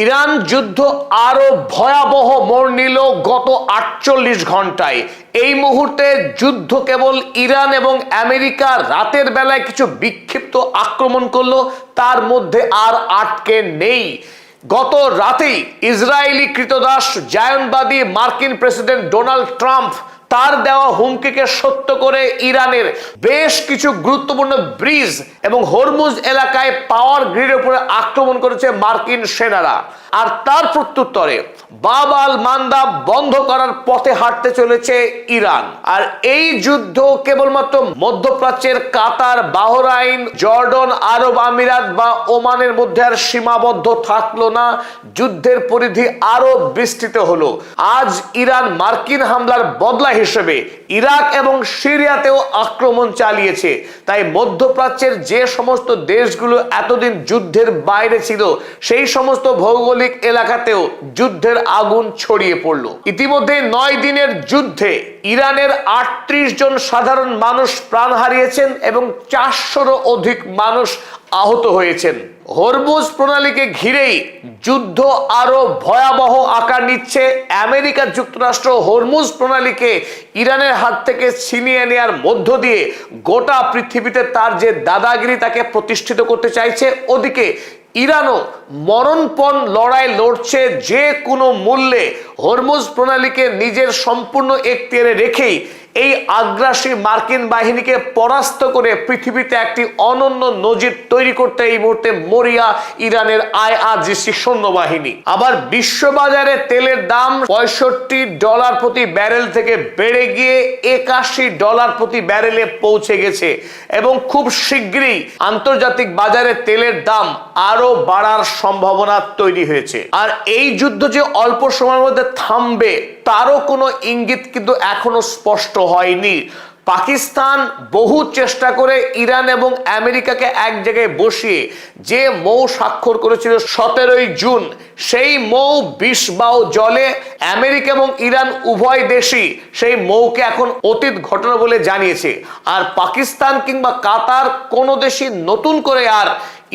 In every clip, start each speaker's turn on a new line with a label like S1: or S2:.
S1: Iran যুদ্ধ আরো ভয়াবহ মোড় নিল গত ৪৮ ঘন্টায়। এই মুহূর্তে যুদ্ধ কেবল ইরান এবং আমেরিকা রাতের বেলায় কিছু বিক্ষিপ্ত আক্রমণ করলো, তার মধ্যে আর আটকে নেই। গত রাতেই ইসরায়েলি ক্রীতদাস জায়নবাদী মার্কিন প্রেসিডেন্ট ডোনাল্ড ট্রাম্প তার দেওয়া হুমকিকে সত্য করে ইরানের বেশ কিছু গুরুত্বপূর্ণ ব্রিজ এবং হরমুজ এলাকায় পাওয়ার গ্রিডের উপরে আক্রমণ করেছে মার্কিন সেনারা। আর তার প্রত্যুত্তরে বাব আল মান্দাব বন্ধ করার পথে হাঁটতে চলেছে ইরান। আর এই যুদ্ধ কেবলমাত্র মধ্যপ্রাচ্যের কাতার, বাহরাইন, জর্ডন, আরব আমিরাত বা ওমানের মধ্যে আর সীমাবদ্ধ থাকলো না, যুদ্ধের পরিধি আরো বিস্তৃত হলো। আজ ইরান মার্কিন হামলার বদলা হিসেবে ইরাক এবং সিরিয়াতেও আক্রমণ চালিয়েছে। তাই মধ্যপ্রাচ্যের যে সমস্ত দেশগুলো এতদিন যুদ্ধের বাইরে ছিল, সেই সমস্ত ভৌগোলিক এলাকাতেও যুদ্ধের আগুন ছড়িয়ে পড়ল। ইতিমধ্যে ৯ দিনের যুদ্ধে ইরানের ৩৮ জন সাধারণ মানুষ প্রাণ হারিয়েছেন এবং ৪০০রও অধিক মানুষ আহত হয়েছেন। হরমুজ প্রণালীকে ঘিরেই যুদ্ধ আরো ভয়াবহ আকার নিচ্ছে। আমেরিকা যুক্তরাষ্ট্র হরমুজ প্রণালীকে ইরানের হাত থেকে ছিনিয়ে নেওয়ার মধ্য দিয়ে গোটা পৃথিবীতে তার যে দাদাগিরি তাকে প্রতিষ্ঠিত করতে চাইছে। ওদিকে ইরানও মরণপণ লড়াই লড়ছে যে কোনো মূল্যে হরমুজ প্রণালীকে নিজের সম্পূর্ণ এখতিয়ারে রেখেই এই আগ্রাসী মার্কিন বাহিনীকে পরাস্ত করে পৃথিবীতে একটি অনন্য নজির তৈরি করতে এই মুহূর্তে মরিয়া ইরানের IRGC সৈন্যবাহিনী। আবার বিশ্ববাজারে তেলের দাম $65 প্রতি ব্যারেল থেকে বেড়ে গিয়ে $81 প্রতি ব্যারেলে পৌঁছে গেছে এবং খুব শীঘ্রই আন্তর্জাতিক বাজারে তেলের দাম আরো বাড়ার সম্ভাবনা তৈরি হয়েছে। আর এই যুদ্ধ যে অল্প সময়ের মধ্যে থামবে তারও কোনো ইঙ্গিত কিন্তু এখনো স্পষ্ট হয়নি। পাকিস্তান বহু চেষ্টা করে ইরান এবং আমেরিকাকে এক জায়গায় বসিয়ে যে মৌ স্বাক্ষর করেছিল 17ই জুন, সেই মৌ 20 বাও জলে। আমেরিকা এবং ইরান উভয় দেশই সেই মৌকে এখন অতীত ঘটনা বলে জানিয়েছে। আর পাকিস্তান কিংবা কাতার কোনো দেশই নতুন করে আর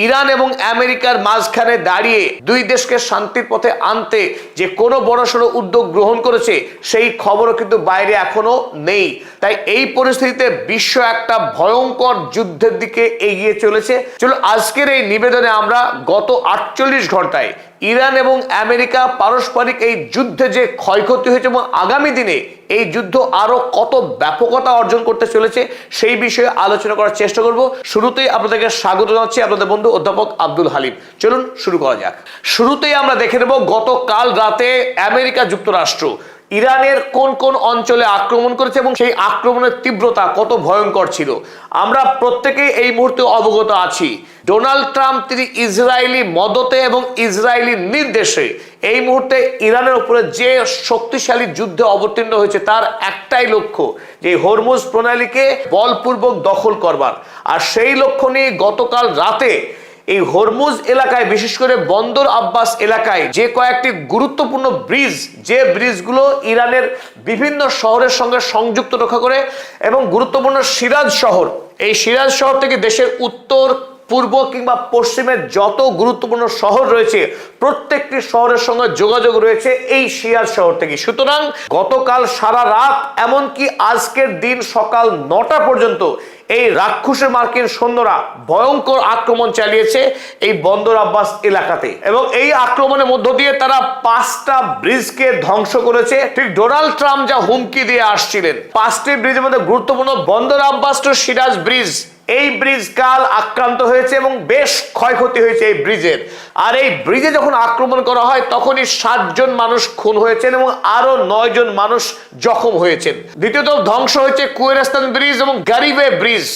S1: ইরান এবং আমেরিকার মাঝখানে দাঁড়িয়ে দুই দেশকে শান্তির পথে আনতে যে কোনো বড়সড় উদ্যোগ গ্রহণ করেছে, সেই খবরও কিন্তু বাইরে এখনো নেই। তাই এই পরিস্থিতিতে বিশ্ব একটা ভয়ঙ্কর যুদ্ধের দিকে এগিয়ে চলেছে। চলো আজকের এই নিবেদনে আমরা গত ৪৮ ঘন্টায় ইরান এবং আমেরিকা পারস্পরিক এই যুদ্ধে যে ক্ষয়ক্ষতি হয়েছে এবং আগামী দিনে এই যুদ্ধ আরো কত ব্যাপকতা অর্জন করতে চলেছে সেই বিষয়ে আলোচনা করার চেষ্টা করব। শুরুতেই আপনাদেরকে স্বাগত জানাচ্ছি, আপনাদের বন্ধু অধ্যাপক আব্দুল হালিম। চলুন শুরু করা যাক। শুরুতেই আমরা দেখে নেব গতকাল রাতে আমেরিকা যুক্তরাষ্ট্র ইরানের কোন কোন অঞ্চলে আক্রমণ করেছে এবং সেই আক্রমণের তীব্রতা কত ভয়ঙ্কর ছিল। আমরা প্রত্যেকেই এই মুহূর্তে অবগত আছি, ডোনাল্ড ট্রাম্প তিনি ইসরায়েলি মদতে এবং ইসরায়েলি নির্দেশে এই মুহূর্তে ইরানের উপরে যে শক্তিশালী যুদ্ধে অবতীর্ণ হয়েছে তার একটাই লক্ষ্য, যে হরমুজ প্রণালীকে বলপূর্বক দখল করবার। আর সেই লক্ষ্য নিয়ে গতকাল রাতে এই হরমুজ এলাকায়, বিশেষ করে বন্দর আব্বাস এলাকায় যে কয়েকটি গুরুত্বপূর্ণ ব্রিজ, যে ব্রিজগুলো ইরানের বিভিন্ন শহরের সঙ্গে সংযুক্ত রক্ষা করে এবং গুরুত্বপূর্ণ সিরাজ শহর, এই সিরাজ শহর থেকে দেশের উত্তর, পূর্ব কিংবা পশ্চিমের যত গুরুত্বপূর্ণ শহর রয়েছে প্রত্যেকটি শহরের সঙ্গে যোগাযোগ রয়েছে এই সিরাজ শহর থেকে। সুতরাং গতকাল সারা রাত এমনকি আজকের দিন সকাল 9টা পর্যন্ত এই রাক্ষসের মার্কিন সৈন্যরা ভয়ঙ্কর আক্রমণ চালিয়েছে এই বন্দর আব্বাস এলাকাতে এবং এই আক্রমণের মধ্য দিয়ে তারা 5টা ব্রিজকে ধ্বংস করেছে। ঠিক ডোনাল্ড ট্রাম্প যা হুমকি দিয়ে আসছিলেন, 5টি ব্রিজের মধ্যে গুরুত্বপূর্ণ বন্দর আব্বাস টু সিরাজ ব্রিজ, এই ব্রিজ কাল আক্রান্ত হয়েছে এবং বেশ ক্ষয়ক্ষতি হয়েছে এই ব্রিজের। আর এই ব্রিজে যখন আক্রমণ করা হয় তখনই 7 জন মানুষ খুন হয়েছেন এবং আরো 9 জন মানুষ জখম হয়েছেন। দ্বিতীয়ত ধ্বংস হয়েছে কুয়েরাস্তান ব্রিজ এবং গারিবে ব্রিজ।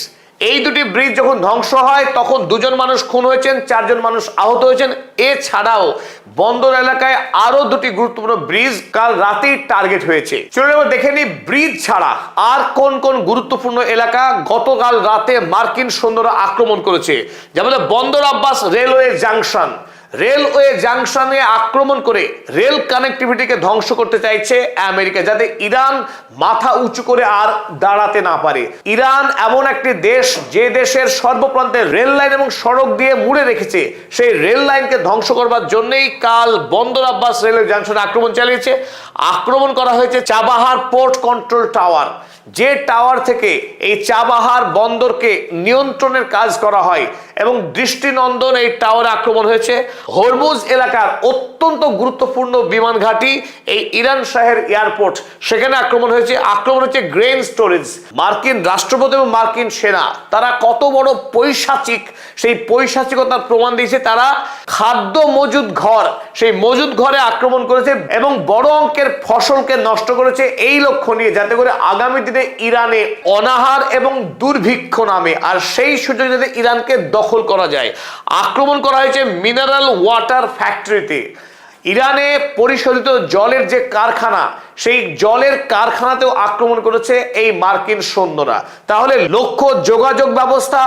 S1: এই দুটি ব্রিজ যখন ধ্বংস হয় তখন 2 জন মানুষ খুন হয়েছেন, 4 জন মানুষ আহত হয়েছেন। এছাড়াও বন্দর এলাকায় আরো 2টি গুরুত্বপূর্ণ ব্রিজ কাল রাতেই টার্গেট হয়েছে। চলুন এবার দেখে নিই ব্রিজ ছাড়া আর কোন কোন গুরুত্বপূর্ণ এলাকা গতকাল রাতে মার্কিন সৈন্যরা আক্রমণ করেছে। যেমন বন্দর আব্বাস রেলওয়ে জাংশন, রেলওয়ে জাংশনে আক্রমণ করে রেল কানেক্টিভিটিকে ধ্বংস করতে চাইছে আমেরিকা, যাতে ইরান মাথা উঁচু করে আর দাঁড়াতে না পারে। ইরান এমন একটি দেশ যে দেশের সর্বপ্রান্তে রেল লাইন এবং সড়ক দিয়ে মুড়ে রেখেছে, সেই রেল লাইনকে ধ্বংস করবার জন্যই কাল বন্দর আব্বাস রেলওয়ে জাংশনে আক্রমণ চালিয়েছে। আক্রমণ করা হয়েছে চাবাহার পোর্ট কন্ট্রোল টাওয়ার, যে টাওয়ার থেকে এই চাবাহার বন্দরকে নিয়ন্ত্রণের কাজ করা হয়, এবং দৃষ্টিনন্দন এই টাওয়ারে আক্রমণ হয়েছে। হরমুজ এলাকার অত্যন্ত গুরুত্বপূর্ণ বিমান ঘাঁটি এই ইরান শাহের এয়ারপোর্ট, সেখানে আক্রমণ হয়েছে। আক্রমণ হচ্ছে গ্রেন স্টোরেজ। মার্কিন রাষ্ট্রপতি এবং মার্কিন সেনা তারা কত বড় পৈশাচিক, সেই পৈশাচিকতার প্রমাণ দিয়েছে। তারা খাদ্য মজুদ ঘর, সেই মজুদ ঘরে আক্রমণ করেছে এবং বড় অঙ্কের ফসলকে নষ্ট করেছে এই লক্ষ্য নিয়ে, যাতে করে আগামী দিনে ইরানে অনাহার এবং দুর্ভিক্ষ নামে, আর সেই সুযোগ যাতে ইরানকে দখল করা যায়। আক্রমণ করা হয়েছে মিনারেল ওয়াটার ফ্যাক্টরিতে। ইরানে পরিশোধিত জলের যে কারখানা, সেই জলের কারখানাতেও আক্রমণ করেছে এই মার্কিন সৈন্যরা। তাহলে লক্ষ্য যোগাযোগ ব্যবস্থা,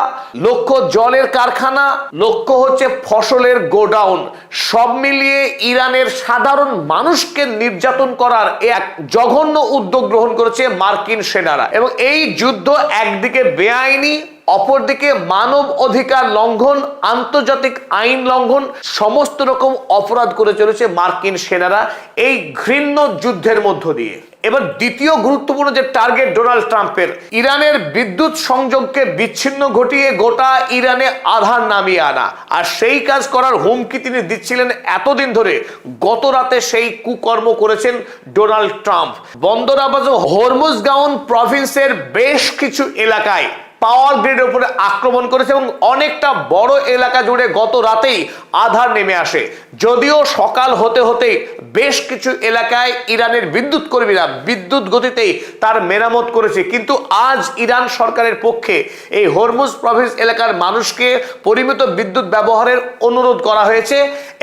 S1: লক্ষ্য জলের কারখানা, লক্ষ্য হচ্ছে ফসলের গোডাউন, সব মিলিয়ে ইরানের সাধারণ মানুষকে নির্যাতন করার এক জঘন্য উদ্যোগ গ্রহণ করেছে মার্কিন সেনারা। এবং এই যুদ্ধ একদিকে বেআইনি, অপরদিকে মানব অধিকার লঙ্ঘন, আন্তর্জাতিক আইন লঙ্ঘন, সমস্ত রকম অপরাধ করে চলেছে মার্কিন সেনারা এই ঘৃণ্য যুদ্ধের মধ্য দিয়ে। এবার দ্বিতীয় গুরুত্বপূর্ণ যে টার্গেট ডোনাল্ড ট্রাম্পের, ইরানের বিদ্যুৎ সংযোগকে বিচ্ছিন্ন ঘটিয়ে গোটা ইরানে আধার নামিয়ে আনা। আর সেই কাজ করার হুমকি তিনি দিচ্ছিলেন এতদিন ধরে। গত রাতে সেই কুকর্ম করেছেন ডোনাল্ড ট্রাম্প। বন্দর আব্বাস হরমুজগাউন প্রভিন্সের বেশ কিছু এলাকায় পাওয়ার গ্রিডের উপরে আক্রমণ করেছে এবং অনেকটা বড় এলাকা জুড়ে গত রাতেই আধার নেমে আসে। যদিও সকাল হতে হতেই বেশ কিছু এলাকায় ইরানের বিদ্যুৎ কর্মীরা বিদ্যুৎ গতিতেই তার মেরামত করেছে, কিন্তু আজ ইরান সরকারের পক্ষে এই হরমুজ প্রভিন্স এলাকার মানুষকে পরিমিত বিদ্যুৎ ব্যবহারের অনুরোধ করা হয়েছে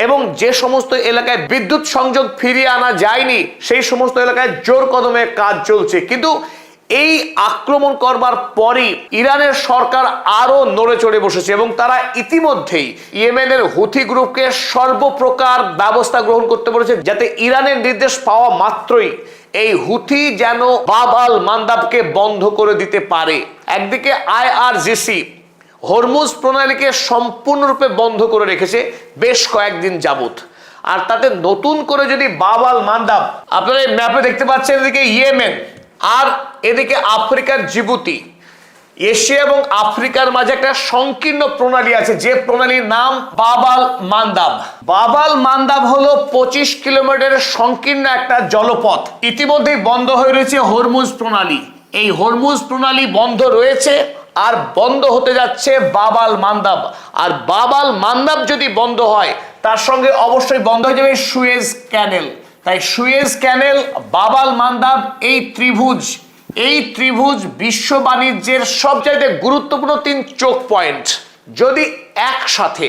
S1: এবং যে সমস্ত এলাকায় বিদ্যুৎ সংযোগ ফিরিয়ে আনা যায়নি সেই সমস্ত এলাকায় জোর কদমে কাজ চলছে। কিন্তু এই আক্রমণ করবার পরই ইরানের সরকার আরো নড়ে চড়ে বসেছে এবং তারা ইতিমধ্যেই ইয়েমেনের হুথি গ্রুপকে সর্বপ্রকার ব্যবস্থা গ্রহণ করতে বলেছে, যাতে ইরানের নির্দেশ পাওয়া মাত্রই এই হুথি যেন বাব আল মান্দাবকে বন্ধ করে দিতে পারে। একদিকে আইআরজিসি হরমুজ প্রণালীকে সম্পূর্ণরূপে বন্ধ করে রেখেছে বেশ কয়েকদিন যাবত, আর তাতে নতুন করে যদি বাব আল মান্দাব, আপনারা এই ম্যাপে দেখতে পাচ্ছেন এদিকে ইয়েমেন আর এদিকে আফ্রিকার জিবুতি, এশিয়া এবং আফ্রিকার মাঝে একটা সংকীর্ণ প্রণালী আছে, যে প্রণালীর নাম বাব আল মান্দাব। বাব আল মান্দাব হলো 25 কিলোমিটারের সংকীর্ণ একটা জলপথ। ইতিমধ্যেই বন্ধ হয়ে রয়েছে হরমুজ প্রণালী। এই হরমুজ প্রণালী বন্ধ রয়েছে আর বন্ধ হতে যাচ্ছে বাব আল মান্দাব। আর বাব আল মান্দাব যদি বন্ধ হয়, তার সঙ্গে অবশ্যই বন্ধ হয়ে যাবে সুয়েজ ক্যানেল। তাই সুয়েজ ক্যানেল, বাব আল মান্দাব, এই ত্রিভুজ বিশ্ব বাণিজ্যের সবচাইতে গুরুত্বপূর্ণ 3 চোখ পয়েন্ট। যদি একসাথে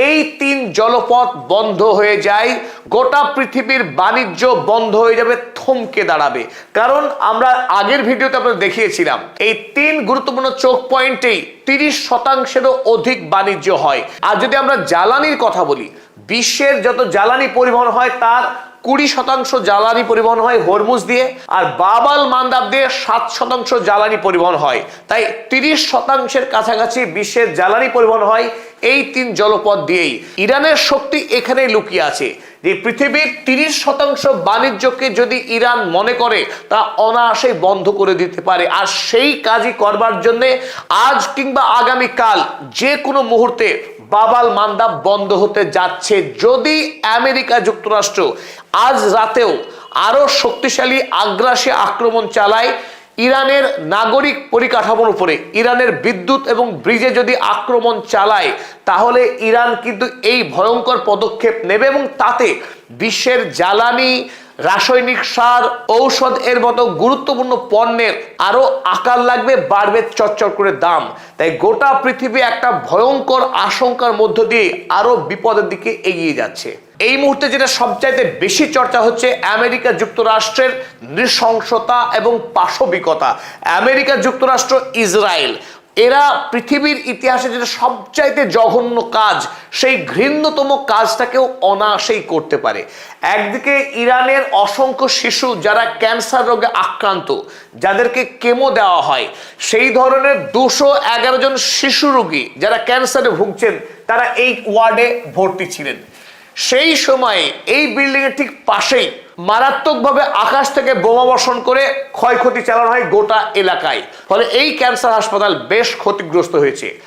S1: এই 3 জলপথ বন্ধ হয়ে যায়, গোটা পৃথিবীর বাণিজ্য বন্ধ হয়ে যাবে, থমকে দাঁড়াবে। কারণ আমরা আগের ভিডিওতে আপনাদের দেখিয়েছিলাম এই 3 গুরুত্বপূর্ণ চোখ পয়েন্টেই 30%-এরও অধিক বাণিজ্য হয়। আর যদি আমরা জ্বালানির কথা বলি, বিশ্বের যত জ্বালানি পরিবহন হয় তার 20% জ্বালানি পরিবহন হয় হরমুজ দিয়ে, আর বাব আল মান্দাব দিয়ে 7% জ্বালানি পরিবহন হয়। তাই 30%-এর কাছাকাছি বিশ্বের জ্বালানি পরিবহন হয় এই 3 জলপথ দিয়েই। ইরানের শক্তি এখানেই লুকিয়ে আছে যে পৃথিবীর 30% বাণিজ্যকে যদি ইরান মনে করে তা অনায়াসেই বন্ধ করে দিতে পারে। আর সেই কাজই করবার জন্য আজ কিংবা আগামীকাল যে কোনো মুহূর্তে বাব আল মান্দাব বন্ধ হতে যাচ্ছে, যদি আমেরিকা যুক্তরাষ্ট্র আজ রাতেও আরো শক্তিশালী আগ্রাসী আক্রমণ চালায় ইরানের নাগরিক পরিকাঠামোর উপরে, ইরানের বিদ্যুৎ এবং ব্রিজে যদি আক্রমণ চালায়, তাহলে ইরান কিন্তু এই ভয়ঙ্কর পদক্ষেপ নেবে এবং তাতে বিশ্বের জ্বালানি, রাসায়নিক সার, ঔষধ এর মতো গুরুত্বপূর্ণ পণ্যের আরো আকার লাগবে, বাড়বে চচ্চর করে দাম। তাই গোটা পৃথিবী একটা ভয়ঙ্কর আশঙ্কার মধ্য দিয়ে আরো বিপদের দিকে এগিয়ে যাচ্ছে। এই মুহূর্তে যেটা সবচাইতে বেশি চর্চা হচ্ছে আমেরিকা যুক্তরাষ্ট্রের নৃশংসতা এবং পাশবিকতা। আমেরিকা যুক্তরাষ্ট্র ইসরায়েল এরা পৃথিবীর ইতিহাসে যেটা সবচাইতে জঘন্য কাজ, সেই ঘৃণ্যতম কাজটাকেও অনায়াসেই করতে পারে। একদিকে ইরানের অসংখ্য শিশু যারা ক্যান্সার রোগে আক্রান্ত, যাদেরকে কেমো দেওয়া হয়, সেই ধরনের 211 জন শিশু রোগী যারা ক্যান্সারে ভুগছেন, তারা এই ওয়ার্ডে ভর্তি ছিলেন। সেই সময়ে এই বিল্ডিং এর ঠিক পাশেই মারাত্মকভাবে আকাশ থেকে বোমা বর্ষণ করে ক্ষয়ক্ষতি চালানো হয় গোটা এলাকায়। ফলে এই ক্যান্সার হাসপাতাল বেশ ক্ষতিগ্রস্ত হয়েছে।